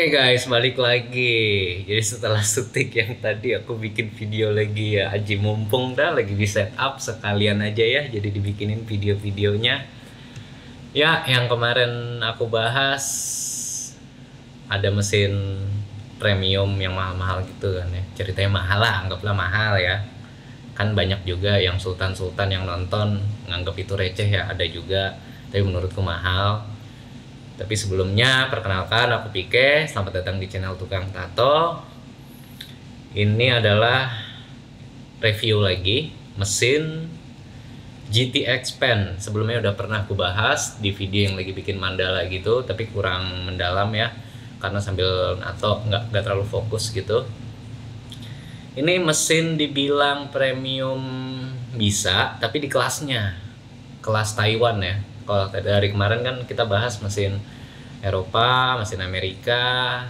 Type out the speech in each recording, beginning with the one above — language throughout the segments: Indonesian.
Oke guys, balik lagi. Jadi setelah syuting yang tadi aku bikin video lagi ya. Aji mumpung dah lagi di setup sekalian aja ya. Jadi dibikinin video-videonya. Ya, yang kemarin aku bahas ada mesin premium yang mahal-mahal gitu kan ya. Ceritanya mahal lah, anggaplah mahal ya. Kan banyak juga yang sultan-sultan yang nonton nganggap itu receh ya, ada juga. Tapi menurutku mahal. Tapi sebelumnya perkenalkan, aku Pike. Selamat datang di channel Tukang Tato. Ini adalah review lagi mesin GTX Pen. Sebelumnya udah pernah aku bahas di video yang lagi bikin mandala gitu, tapi kurang mendalam ya, karena sambil nato nggak terlalu fokus gitu. Ini mesin dibilang premium bisa, tapi di kelasnya, kelas Taiwan ya. Kalau dari kemarin kan kita bahas mesin Eropa, mesin Amerika.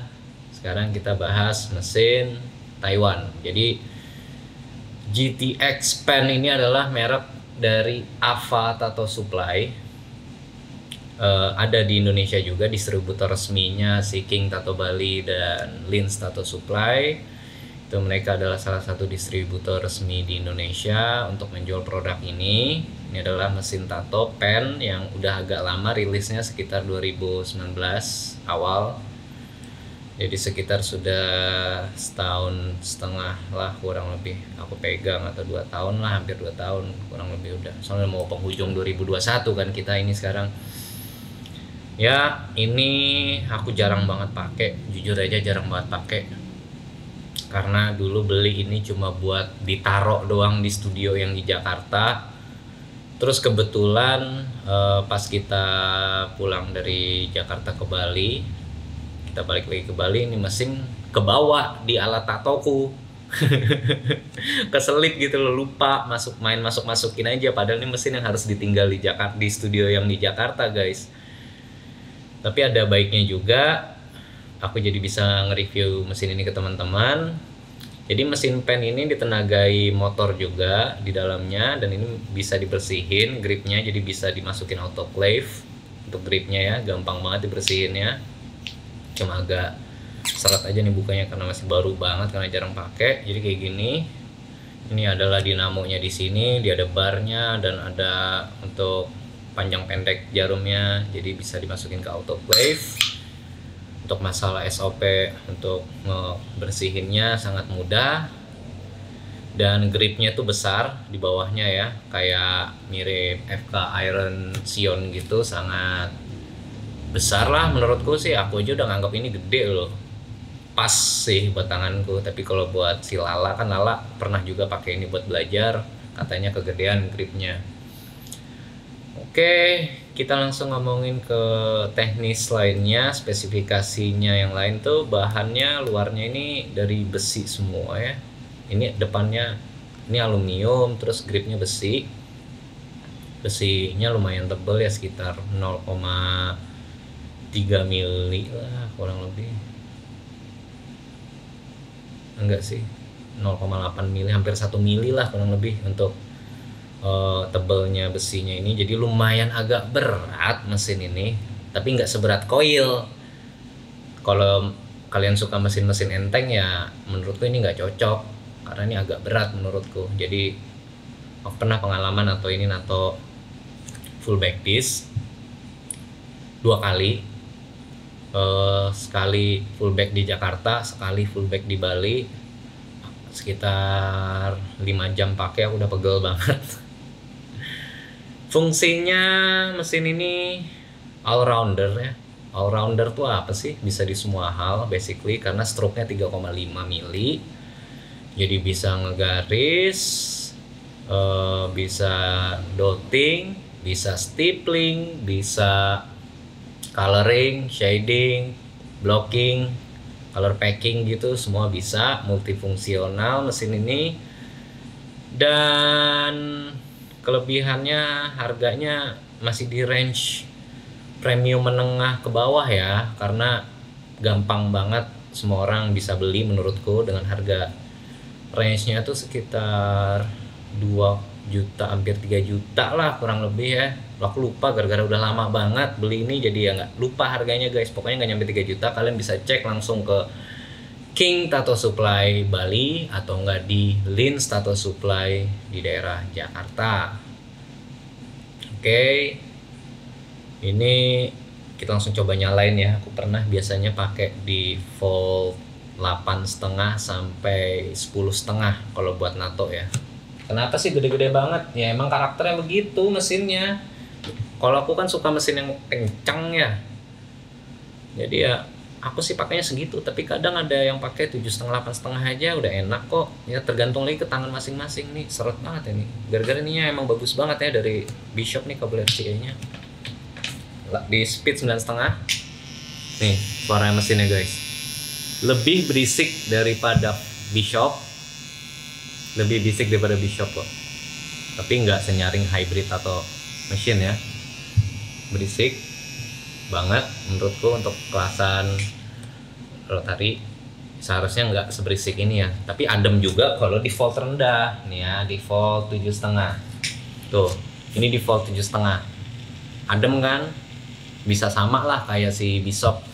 Sekarang kita bahas mesin Taiwan. Jadi GTX Pen ini adalah merek dari Ava Tattoo Supply. Ada di Indonesia juga, distributor resminya si King Tattoo Bali dan Lins Tattoo Supply. Itu mereka adalah salah satu distributor resmi di Indonesia untuk menjual produk ini. Ini adalah mesin tato pen yang udah agak lama, rilisnya sekitar 2019 awal. Jadi sekitar sudah setahun setengah lah kurang lebih aku pegang, atau 2 tahun lah, hampir 2 tahun kurang lebih udah. Soalnya mau penghujung 2021 kan kita ini sekarang. Ya, ini aku jarang banget pakai, jujur aja jarang banget pakai. Karena dulu beli ini cuma buat ditaruh doang di studio yang di Jakarta. Terus kebetulan pas kita pulang dari Jakarta ke Bali, kita balik lagi ke Bali, ini mesin kebawa di alat tatoku. Keselip gitu loh, lupa masukin aja, padahal ini mesin yang harus ditinggal di Jakarta, di studio yang di Jakarta guys. Tapi ada baiknya juga, aku jadi bisa nge-review mesin ini ke teman-teman. Jadi mesin pen ini ditenagai motor juga di dalamnya, dan ini bisa dibersihin gripnya, jadi bisa dimasukin autoclave untuk gripnya ya, gampang banget dibersihinnya. Cuma agak seret aja nih bukanya karena masih baru banget, karena jarang pakai. Jadi kayak gini. Ini adalah dinamonya di sini, dia ada barnya dan ada untuk panjang pendek jarumnya, jadi bisa dimasukin ke autoclave. Untuk masalah SOP untuk ngebersihinnya sangat mudah, dan gripnya tuh besar di bawahnya ya, kayak mirip FK Iron Sion gitu, sangat besar lah menurutku sih. Aku aja udah nganggap ini gede loh, pas sih buat tanganku. Tapi kalau buat si Lala, kan Lala pernah juga pakai ini buat belajar, katanya kegedean gripnya. Oke, kita langsung ngomongin ke teknis lainnya, spesifikasinya. Yang lain tuh bahannya luarnya ini dari besi semua ya. Ini depannya ini aluminium, terus gripnya besi. Besinya lumayan tebal ya, sekitar 0,3 mili lah kurang lebih. Enggak sih, 0,8 mili, hampir 1 mili lah kurang lebih untuk tebelnya besinya ini. Jadi lumayan agak berat mesin ini, tapi nggak seberat koil. Kalau kalian suka mesin-mesin enteng ya, menurutku ini nggak cocok karena ini agak berat menurutku. Jadi aku pernah pengalaman atau ini nato full back piece 2 kali. Sekali full back di Jakarta, sekali full back di Bali. Sekitar 5 jam pakai, aku udah pegel banget. Fungsinya mesin ini all rounder ya. All rounder tuh apa sih? Bisa di semua hal basically, karena stroke-nya 3,5 mili. Jadi bisa ngegaris, bisa dotting, bisa stippling, bisa coloring, shading, blocking, color packing gitu, semua bisa. Multifungsional mesin ini. Dan kelebihannya harganya masih di range premium menengah ke bawah ya, karena gampang banget semua orang bisa beli menurutku dengan harga range-nya tuh sekitar juta, hampir 3 juta lah kurang lebih ya. Aku lupa gara-gara udah lama banget beli ini, jadi ya nggak lupa harganya guys. Pokoknya nggak nyampe 3 juta. Kalian bisa cek langsung ke King Tattoo Supply Bali atau enggak di Lins Tattoo Supply di daerah Jakarta. Oke, ini kita langsung coba nyalain ya. Aku pernah biasanya pakai di volt 8,5 sampai 10,5 kalau buat nato ya. Kenapa sih gede-gede banget? Ya emang karakternya begitu mesinnya. Kalau aku kan suka mesin yang kencang ya. Jadi ya aku sih pakainya segitu, tapi kadang ada yang pakai 7,5 8,5 aja udah enak kok ya, tergantung lagi ke tangan masing-masing. Nih seret banget ya nih, gara-gara ininya emang bagus banget ya dari Bishop nih kabel RCA nya di speed 9,5. Nih suara mesinnya guys, lebih berisik daripada Bishop, lebih berisik daripada Bishop kok, tapi nggak senyaring hybrid atau mesin ya, berisik banget menurutku untuk kelasan rotary. Seharusnya nggak seberisik ini ya, tapi adem juga kalau di volt rendah nih ya, di volt 7,5 tuh, ini di volt 7,5 adem kan, bisa sama lah kayak si Bishop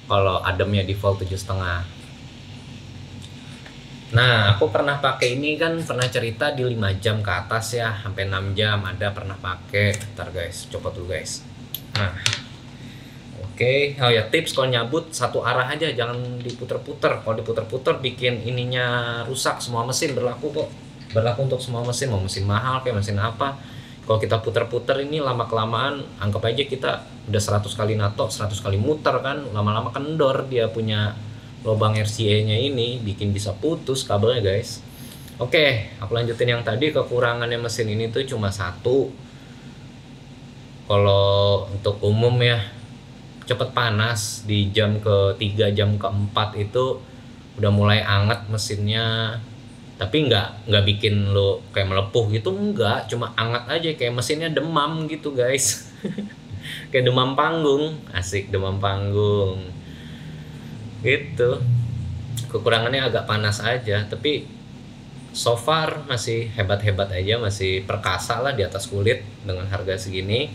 kalau ademnya di volt 7,5. Nah aku pernah pakai ini kan, pernah cerita di 5 jam ke atas ya, sampai 6 jam ada pernah pakai. Ntar guys, coba dulu guys. Nah oke, oh ya tips kalau nyabut satu arah aja, jangan diputer-puter. Kalau diputer-puter bikin ininya rusak. Semua mesin berlaku kok, berlaku untuk semua mesin, mau mesin mahal kayak mesin apa. Kalau kita puter-puter ini lama kelamaan, anggap aja kita udah 100 kali nato, 100 kali muter kan, lama-lama kendor dia punya lubang RCA nya ini, bikin bisa putus kabelnya guys. Oke, aku lanjutin yang tadi. Kekurangannya mesin ini tuh cuma satu, kalau untuk umum ya, cepet panas di jam ke-3 jam ke-4 itu udah mulai anget mesinnya, tapi nggak bikin lo kayak melepuh gitu, enggak, cuma anget aja kayak mesinnya demam gitu guys. Kayak demam panggung, asik demam panggung gitu. Kekurangannya agak panas aja, tapi so far masih hebat-hebat aja, masih perkasa lah di atas kulit dengan harga segini.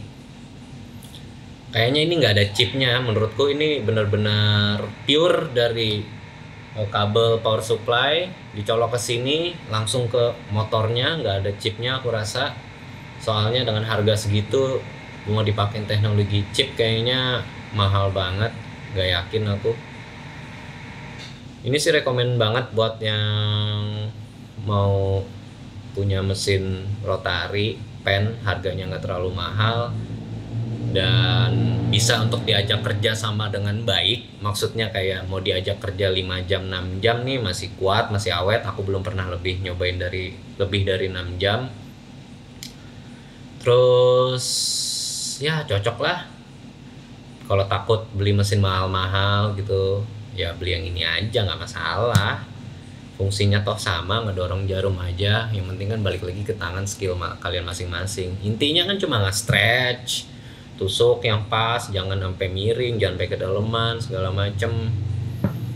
Kayaknya ini nggak ada chipnya, menurutku ini benar-benar pure dari kabel power supply dicolok ke sini langsung ke motornya, nggak ada chipnya aku rasa. Soalnya dengan harga segitu mau dipakai teknologi chip kayaknya mahal banget, nggak yakin aku. Ini sih rekomen banget buat yang mau punya mesin rotary pen, harganya nggak terlalu mahal dan bisa untuk diajak kerja sama dengan baik. Maksudnya kayak mau diajak kerja 5 jam 6 jam nih masih kuat, masih awet. Aku belum pernah nyobain lebih dari 6 jam. Terus ya cocok lah. Kalau takut beli mesin mahal-mahal gitu, ya beli yang ini aja, nggak masalah. Fungsinya toh sama, ngedorong jarum aja. Yang penting kan balik lagi ke tangan, skill kalian masing-masing. Intinya kan cuma nge-stretch, tusuk yang pas, jangan sampai miring, jangan sampai kedalaman segala macem.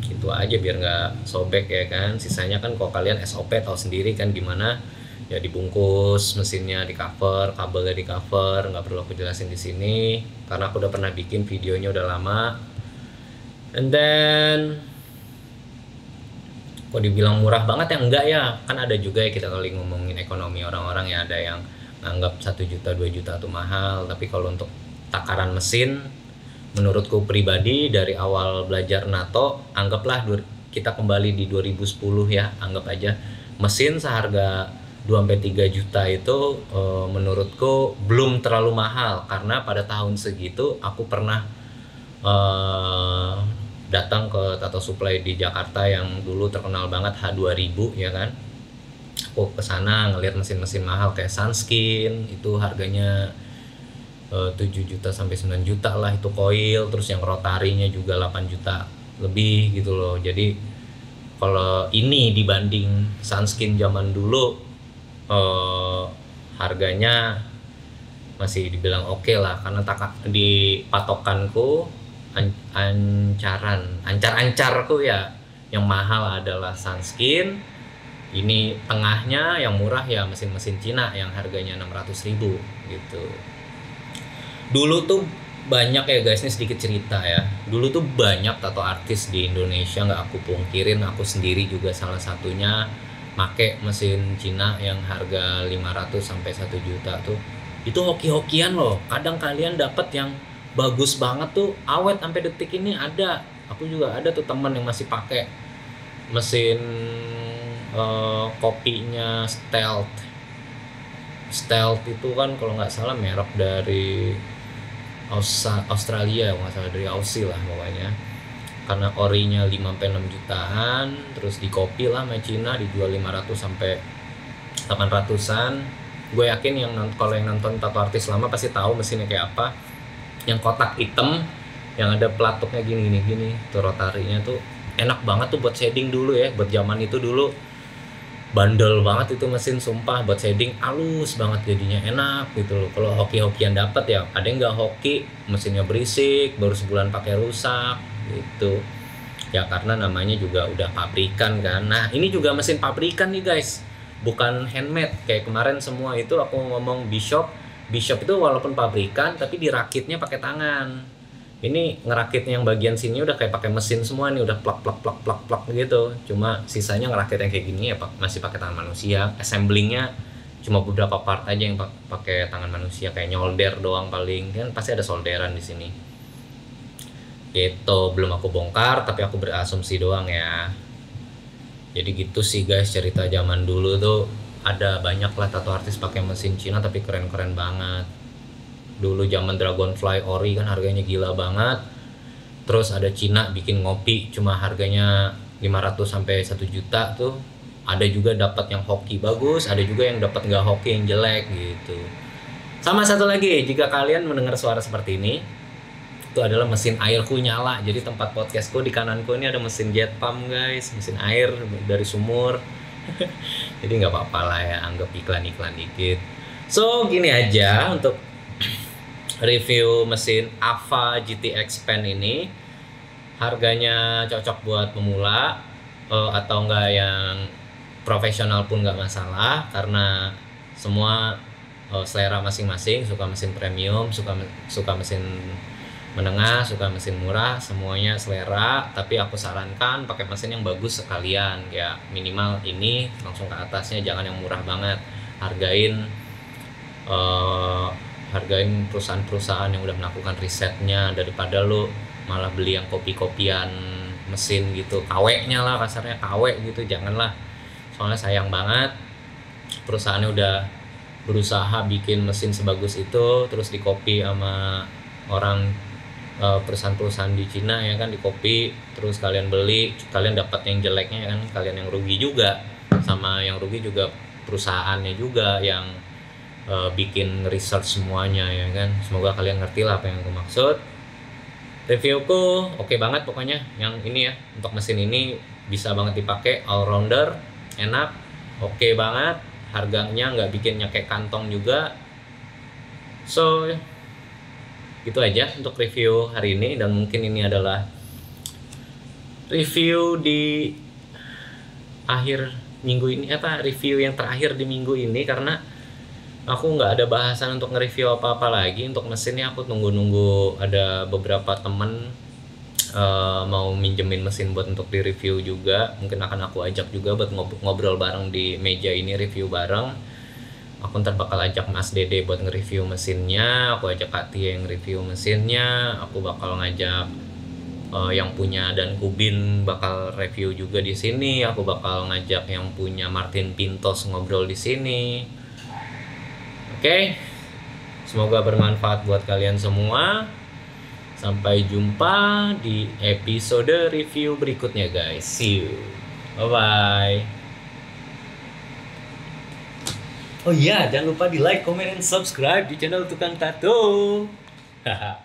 Itu aja biar nggak sobek ya kan. Sisanya kan kalau kalian SOP tahu sendiri kan gimana. Ya dibungkus, mesinnya di cover, kabelnya di cover, nggak perlu aku jelasin di sini karena aku udah pernah bikin videonya udah lama. And then kok dibilang murah banget ya, enggak ya, kan ada juga ya, kita kali ngomongin ekonomi orang-orang ya, ada yang nganggap 1 juta 2 juta itu mahal. Tapi kalau untuk takaran mesin, menurutku pribadi dari awal belajar nato, anggaplah kita kembali di 2010 ya, anggap aja mesin seharga 2-3 juta itu menurutku belum terlalu mahal. Karena pada tahun segitu aku pernah datang ke Tattoo Supply di Jakarta yang dulu terkenal banget H2000 ya kan. Aku kesana ngelihat mesin-mesin mahal kayak Sunskin, itu harganya 7 juta sampai 9 juta lah itu coil. Terus yang rotarinya juga 8 juta lebih gitu loh. Jadi kalau ini dibanding Sunskin zaman dulu, harganya masih dibilang oke lah. Karena di patokanku ancar-ancarku ya, yang mahal adalah Sunskin, Ini tengahnya yang murah ya mesin-mesin Cina yang harganya 600.000 gitu. Dulu tuh banyak ya guys, ini sedikit cerita ya. Dulu tuh banyak tato artis di Indonesia, nggak aku pungkirin, aku sendiri juga salah satunya make mesin Cina yang harga 500 sampai 1 juta tuh. Itu hoki-hokian loh. Kadang kalian dapat yang bagus banget tuh, awet sampai detik ini ada. Aku juga ada tuh teman yang masih pakai mesin kopinya Stealth itu kan kalau nggak salah merek dari Australia, nggak salah dari Aussie lah pokoknya, karena orinya 5-6 jutaan, terus di copy lah sama Cina dijual 500 sampai 800-an. Gue yakin kalau yang nonton tato artis lama pasti tahu mesinnya kayak apa, yang kotak hitam yang ada pelatuknya gini tuh, rotarinya tuh enak banget tuh buat shading dulu ya, buat zaman itu dulu bandel banget itu mesin, sumpah buat shading halus banget jadinya, enak gitu loh. Kalau hoki-hokian dapat ya, ada yang nggak hoki mesinnya berisik, baru sebulan pakai rusak gitu ya, karena namanya juga udah pabrikan kan. Nah ini juga mesin pabrikan nih guys, bukan handmade kayak kemarin semua itu aku ngomong Bishop itu walaupun pabrikan tapi dirakitnya pakai tangan. Ini ngerakitnya yang bagian sini udah kayak pakai mesin semua nih, udah plak gitu. Cuma sisanya ngerakit yang kayak gini ya masih pakai tangan manusia. Assemblingnya cuma beberapa part aja yang pakai tangan manusia, kayak nyolder doang paling, kan pasti ada solderan di sini. Gitu, belum aku bongkar tapi aku berasumsi doang ya. Jadi gitu sih guys cerita zaman dulu tuh, ada banyak lah tato artis pakai mesin Cina tapi keren-keren banget. Dulu zaman Dragonfly ori kan harganya gila banget. Terus ada Cina bikin ngopi cuma harganya 500 sampai 1 juta tuh. Ada juga dapat yang hoki bagus, ada juga yang dapat nggak hoki yang jelek gitu. Sama satu lagi, jika kalian mendengar suara seperti ini, itu adalah mesin airku nyala. Jadi tempat podcastku di kananku ini ada mesin jet pump guys, mesin air dari sumur. Jadi nggak apa-apa lah ya, anggap iklan-iklan dikit. So gini aja untuk review mesin Ava GTX Pen ini. Harganya cocok buat pemula atau enggak yang profesional pun nggak masalah, karena semua selera masing-masing, suka mesin premium, suka mesin menengah, suka mesin murah, semuanya selera. Tapi aku sarankan pakai mesin yang bagus sekalian, ya minimal ini langsung ke atasnya, jangan yang murah banget. Hargain perusahaan-perusahaan yang udah melakukan risetnya, daripada lo malah beli yang kopi-kopian mesin gitu, KW-nya lah kasarnya, KW gitu, janganlah. Soalnya sayang banget, perusahaannya udah berusaha bikin mesin sebagus itu terus dikopi sama orang, perusahaan-perusahaan di Cina ya kan, dikopi terus kalian beli, kalian dapat yang jeleknya ya kan, kalian yang rugi juga, sama yang rugi juga perusahaannya juga yang bikin research semuanya ya kan. Semoga kalian ngerti lah apa yang aku maksud. Reviewku oke banget pokoknya yang ini ya, untuk mesin ini bisa banget dipakai, all rounder, enak, oke banget, harganya nggak bikin nyekek kantong juga. So gitu aja untuk review hari ini, dan mungkin ini adalah review di akhir minggu ini, review yang terakhir di minggu ini, karena aku nggak ada bahasan untuk nge-review apa-apa lagi. Untuk mesinnya aku nunggu ada beberapa temen mau minjemin mesin buat untuk di-review juga. Mungkin akan aku ajak juga buat ngobrol bareng di meja ini, review bareng. Aku ntar bakal ajak Mas Dede buat nge-review mesinnya, aku ajak Kak Tia yang review mesinnya, aku bakal ngajak yang punya Dan Kubin bakal review juga di sini, aku bakal ngajak yang punya Martin Pintos ngobrol di sini. Oke, semoga bermanfaat buat kalian semua. Sampai jumpa di episode review berikutnya guys. See you. Bye-bye. Oh iya, jangan lupa di like, comment, dan subscribe di channel Tukang Tato. Haha.